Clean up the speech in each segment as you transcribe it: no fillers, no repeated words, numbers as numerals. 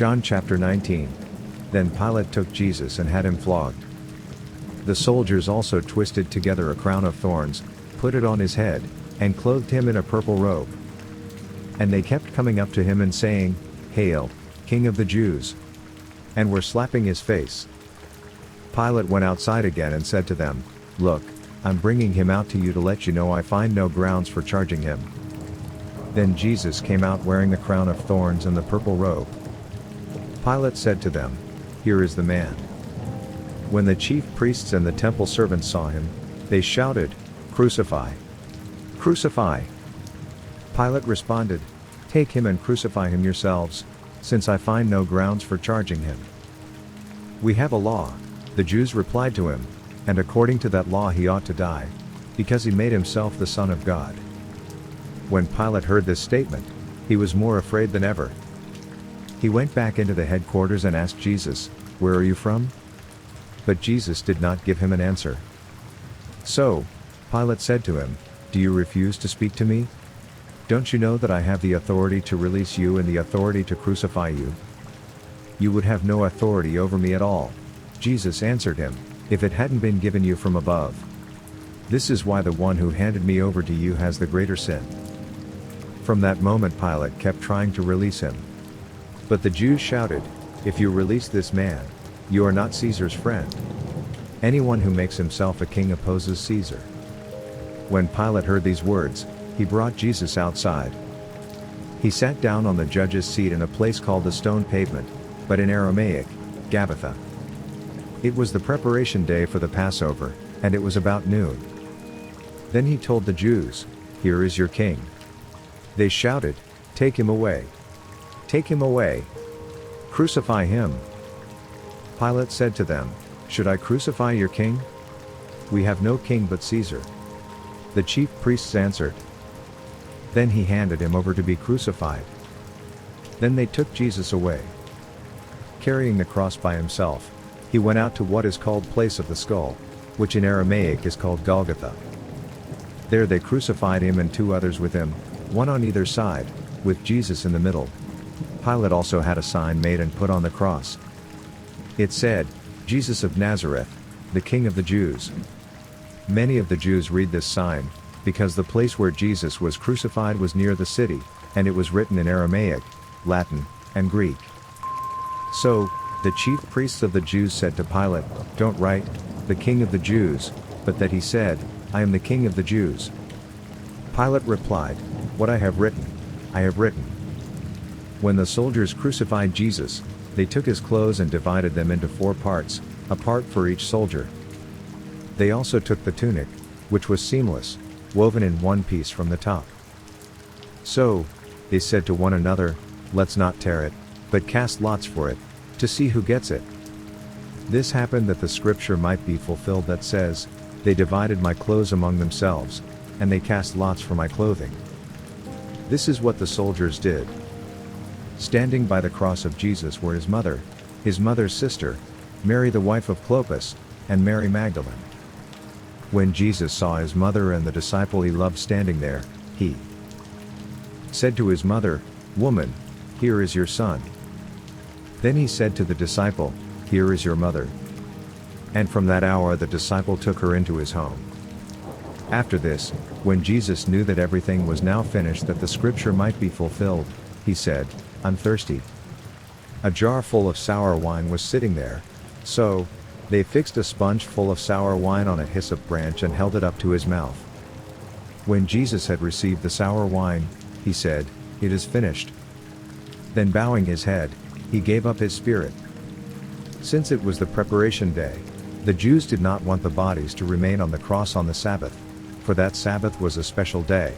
John chapter 19. Then Pilate took Jesus and had him flogged. The soldiers also twisted together a crown of thorns, put it on his head, and clothed him in a purple robe. And they kept coming up to him and saying, "Hail, King of the Jews!" and were slapping his face. Pilate went outside again and said to them, "Look, I'm bringing him out to you to let you know I find no grounds for charging him." Then Jesus came out wearing the crown of thorns and the purple robe. Pilate said to them, "Here is the man." When the chief priests and the temple servants saw him, they shouted, "Crucify! Crucify!" Pilate responded, "Take him and crucify him yourselves, since I find no grounds for charging him." "We have a law," the Jews replied to him, "and according to that law he ought to die, because he made himself the Son of God." When Pilate heard this statement, he was more afraid than ever. He went back into the headquarters and asked Jesus, "Where are you from?" But Jesus did not give him an answer. So, Pilate said to him, "Do you refuse to speak to me? Don't you know that I have the authority to release you and the authority to crucify you?" "You would have no authority over me at all," Jesus answered him, "if it hadn't been given you from above. This is why the one who handed me over to you has the greater sin." From that moment Pilate kept trying to release him. But the Jews shouted, "If you release this man, you are not Caesar's friend. Anyone who makes himself a king opposes Caesar." When Pilate heard these words, he brought Jesus outside. He sat down on the judge's seat in a place called the Stone Pavement, but in Aramaic, Gabbatha. It was the preparation day for the Passover, and it was about noon. Then he told the Jews, "Here is your king." They shouted, "Take him away! Take him away! Crucify him!" Pilate said to them, "Should I crucify your king? We have no king but Caesar." The chief priests answered. Then he handed him over to be crucified. Then they took Jesus away. Carrying the cross by himself, he went out to what is called Place of the Skull, which in Aramaic is called Golgotha. There they crucified him and two others with him, one on either side, with Jesus in the middle. Pilate also had a sign made and put on the cross. It said, "Jesus of Nazareth, the King of the Jews." Many of the Jews read this sign, because the place where Jesus was crucified was near the city, and it was written in Aramaic, Latin, and Greek. So, the chief priests of the Jews said to Pilate, "Don't write, 'the King of the Jews,' but that he said, 'I am the King of the Jews.'" Pilate replied, "What I have written, I have written." When the soldiers crucified Jesus, they took his clothes and divided them into 4 parts, a part for each soldier. They also took the tunic, which was seamless, woven in one piece from the top. So, they said to one another, "Let's not tear it, but cast lots for it, to see who gets it." This happened that the scripture might be fulfilled that says, "They divided my clothes among themselves, and they cast lots for my clothing." This is what the soldiers did. Standing by the cross of Jesus were his mother's sister, Mary the wife of Clopas, and Mary Magdalene. When Jesus saw his mother and the disciple he loved standing there, he said to his mother, "Woman, here is your son." Then he said to the disciple, "Here is your mother." And from that hour the disciple took her into his home. After this, when Jesus knew that everything was now finished, that the scripture might be fulfilled, he said, "I'm thirsty." A jar full of sour wine was sitting there, so they fixed a sponge full of sour wine on a hyssop branch and held it up to his mouth. When Jesus had received the sour wine, he said, "It is finished." Then bowing his head, he gave up his spirit. Since it was the preparation day, the Jews did not want the bodies to remain on the cross on the Sabbath, for that Sabbath was a special day.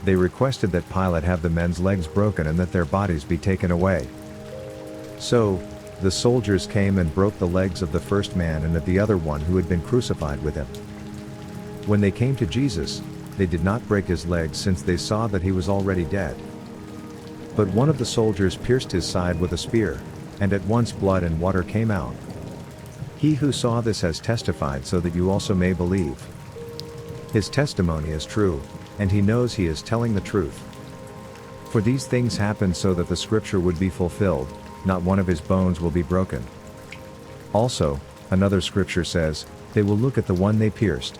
They requested that Pilate have the men's legs broken and that their bodies be taken away. So, the soldiers came and broke the legs of the first man and of the other one who had been crucified with him. When they came to Jesus, they did not break his legs since they saw that he was already dead. But one of the soldiers pierced his side with a spear, and at once blood and water came out. He who saw this has testified so that you also may believe. His testimony is true, and he knows he is telling the truth. For these things happened so that the scripture would be fulfilled, not one of his bones will be broken." Also, another scripture says, "They will look at the one they pierced."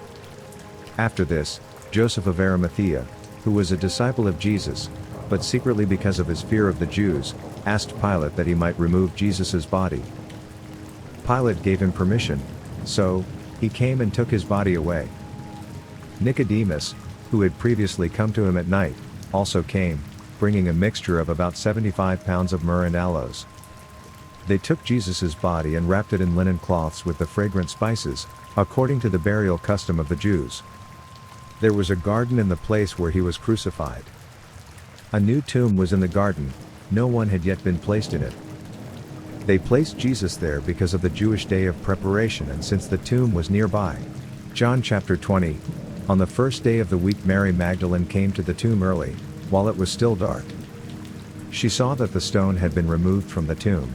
After this, Joseph of Arimathea, who was a disciple of Jesus, but secretly because of his fear of the Jews, asked Pilate that he might remove Jesus' body. Pilate gave him permission, so he came and took his body away. Nicodemus, who had previously come to him at night, also came, bringing a mixture of about 75 pounds of myrrh and aloes. They took Jesus' body and wrapped it in linen cloths with the fragrant spices, according to the burial custom of the Jews. There was a garden in the place where he was crucified. A new tomb was in the garden, no one had yet been placed in it. They placed Jesus there because of the Jewish day of preparation and since the tomb was nearby. John chapter 20. On the first day of the week, Mary Magdalene came to the tomb early, while it was still dark. She saw that the stone had been removed from the tomb.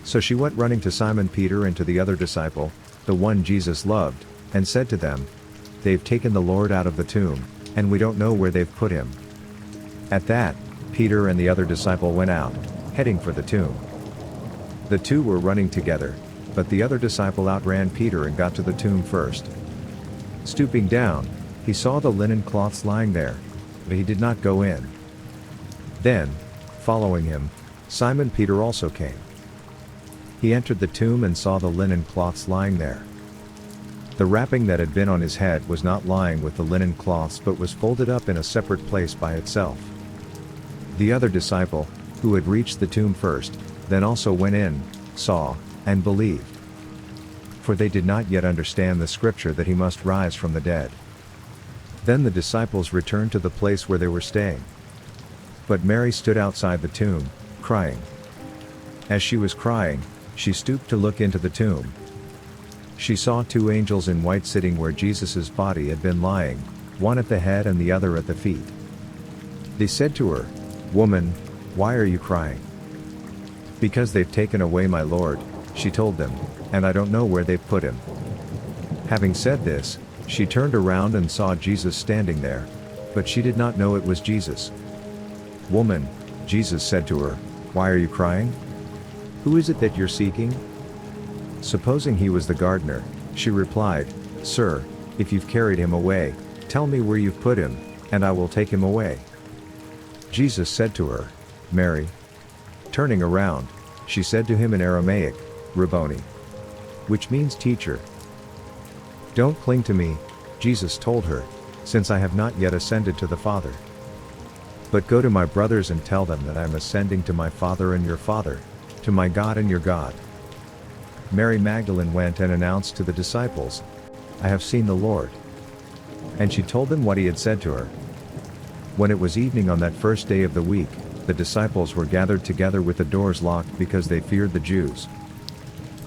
So she went running to Simon Peter and to the other disciple, the one Jesus loved, and said to them, "They've taken the Lord out of the tomb, and we don't know where they've put him." At that, Peter and the other disciple went out, heading for the tomb. The two were running together, but the other disciple outran Peter and got to the tomb first. Stooping down, he saw the linen cloths lying there, but he did not go in. Then, following him, Simon Peter also came. He entered the tomb and saw the linen cloths lying there. The wrapping that had been on his head was not lying with the linen cloths but was folded up in a separate place by itself. The other disciple, who had reached the tomb first, then also went in, saw, and believed. For they did not yet understand the scripture that he must rise from the dead. Then the disciples returned to the place where they were staying. But Mary stood outside the tomb, crying. As she was crying, she stooped to look into the tomb. She saw two angels in white sitting where Jesus' body had been lying, one at the head and the other at the feet. They said to her, "Woman, why are you crying?" "Because they've taken away my Lord," she told them, "and I don't know where they've put him." Having said this, she turned around and saw Jesus standing there, but she did not know it was Jesus. "Woman," Jesus said to her, "why are you crying? Who is it that you're seeking?" Supposing he was the gardener, she replied, "Sir, if you've carried him away, tell me where you've put him, and I will take him away." Jesus said to her, "Mary." Turning around, she said to him in Aramaic, "Rabboni," which means teacher. "Don't cling to me," Jesus told her, "since I have not yet ascended to the Father. But go to my brothers and tell them that I am ascending to my Father and your Father, to my God and your God." Mary Magdalene went and announced to the disciples, "I have seen the Lord." And she told them what he had said to her. When it was evening on that first day of the week, the disciples were gathered together with the doors locked because they feared the Jews.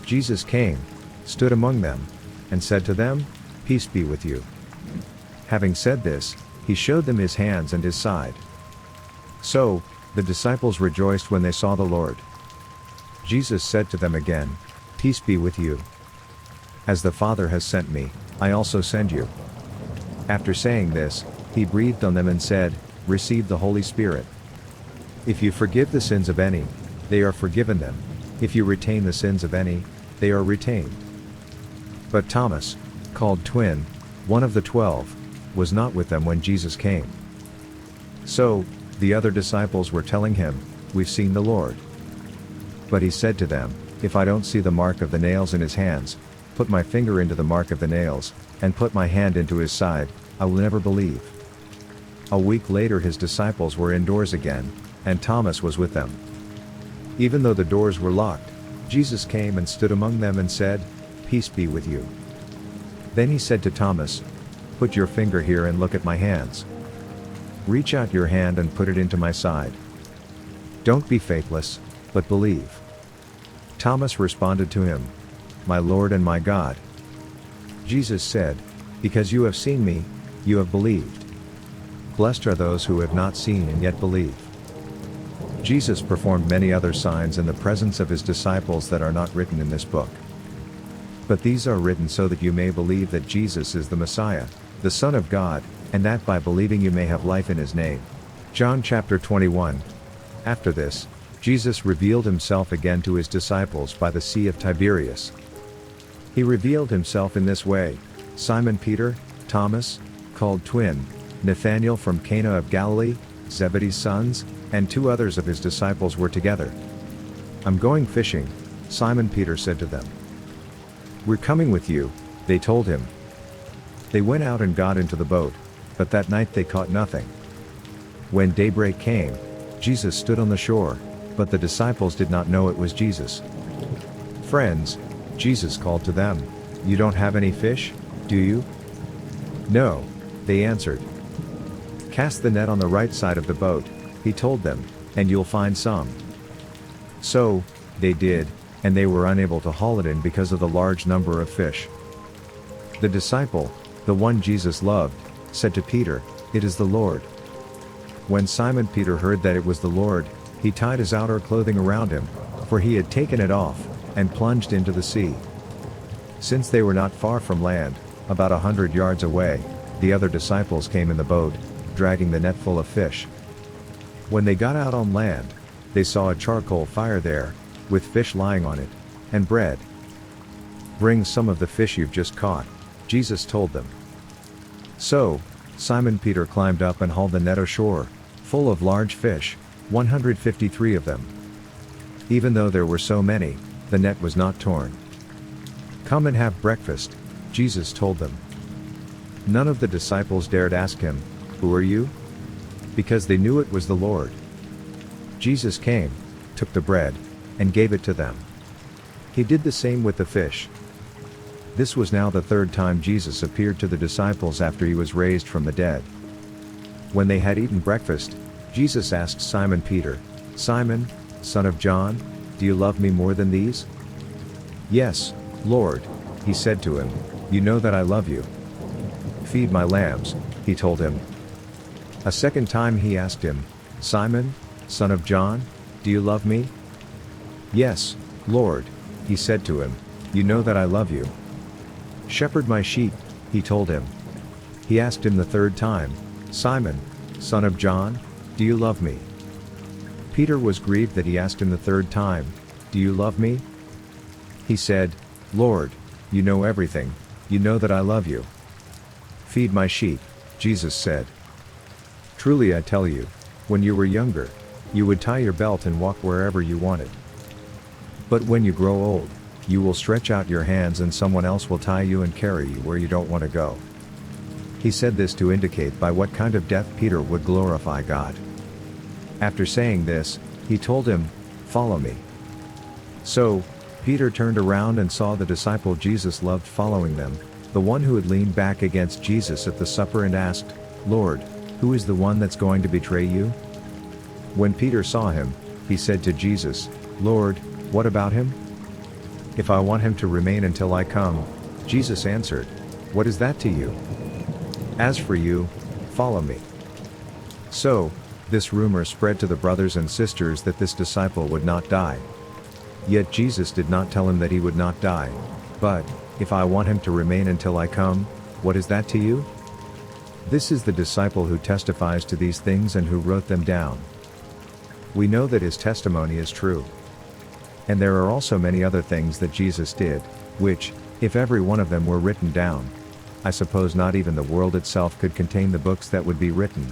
Jesus came, stood among them, and said to them, "Peace be with you." Having said this, he showed them his hands and his side. So, the disciples rejoiced when they saw the Lord. Jesus said to them again, "Peace be with you. As the Father has sent me, I also send you." After saying this, he breathed on them and said, "Receive the Holy Spirit. If you forgive the sins of any, they are forgiven them. If you retain the sins of any, they are retained." But Thomas, called Twin, one of the 12, was not with them when Jesus came. So, the other disciples were telling him, "We've seen the Lord." But he said to them, "If I don't see the mark of the nails in his hands, put my finger into the mark of the nails, and put my hand into his side, I will never believe." A week later his disciples were indoors again, and Thomas was with them. Even though the doors were locked, Jesus came and stood among them and said, "Peace be with you." Then he said to Thomas, "Put your finger here and look at my hands. Reach out your hand and put it into my side. Don't be faithless, but believe." Thomas responded to him, "My Lord and my God." Jesus said, "Because you have seen me, you have believed. Blessed are those who have not seen and yet believe." Jesus performed many other signs in the presence of his disciples that are not written in this book. But these are written so that you may believe that Jesus is the Messiah, the Son of God, and that by believing you may have life in his name. John chapter 21. After this, Jesus revealed himself again to his disciples by the Sea of Tiberias. He revealed himself in this way: Simon Peter, Thomas, called twin, Nathanael from Cana of Galilee, Zebedee's sons, and 2 others of his disciples were together. "I'm going fishing," Simon Peter said to them. "We're coming with you," they told him. They went out and got into the boat, but that night they caught nothing. When daybreak came, Jesus stood on the shore, but the disciples did not know it was Jesus. "Friends," Jesus called to them, "you don't have any fish, do you?" "No," they answered. "Cast the net on the right side of the boat," he told them, "and you'll find some." So they did, and they were unable to haul it in because of the large number of fish. The disciple, the one Jesus loved, said to Peter, "It is the Lord." When Simon Peter heard that it was the Lord, he tied his outer clothing around him, for he had taken it off, and plunged into the sea. Since they were not far from land, about 100 yards away, the other disciples came in the boat, dragging the net full of fish. When they got out on land, they saw a charcoal fire there, with fish lying on it, and bread. "Bring some of the fish you've just caught," Jesus told them. So Simon Peter climbed up and hauled the net ashore, full of large fish, 153 of them. Even though there were so many, the net was not torn. "Come and have breakfast," Jesus told them. None of the disciples dared ask him, "Who are you?" because they knew it was the Lord. Jesus came, took the bread, and gave it to them. He did the same with the fish. This was now the 3rd time Jesus appeared to the disciples after he was raised from the dead. When they had eaten breakfast, Jesus asked Simon Peter, "Simon, son of John, do you love me more than these?" "Yes, Lord," he said to him, "you know that I love you." "Feed my lambs," he told him. A second time he asked him, "Simon, son of John, do you love me?" "Yes, Lord," he said to him, "you know that I love you." "Shepherd my sheep," he told him. He asked him the 3rd time, "Simon, son of John, do you love me?" Peter was grieved that he asked him the 3rd time, "Do you love me?" He said, "Lord, you know everything, you know that I love you." "Feed my sheep," Jesus said. "Truly I tell you, when you were younger, you would tie your belt and walk wherever you wanted. But when you grow old, you will stretch out your hands and someone else will tie you and carry you where you don't want to go." He said this to indicate by what kind of death Peter would glorify God. After saying this, he told him, "Follow me." So Peter turned around and saw the disciple Jesus loved following them, the one who had leaned back against Jesus at the supper, and asked, "Lord, who is the one that's going to betray you?" When Peter saw him, he said to Jesus, "Lord, what about him?" "If I want him to remain until I come," Jesus answered, "what is that to you? As for you, follow me." So this rumor spread to the brothers and sisters that this disciple would not die. Yet Jesus did not tell him that he would not die, but, "If I want him to remain until I come, what is that to you?" This is the disciple who testifies to these things and who wrote them down. We know that his testimony is true. And there are also many other things that Jesus did, which, if every one of them were written down, I suppose not even the world itself could contain the books that would be written.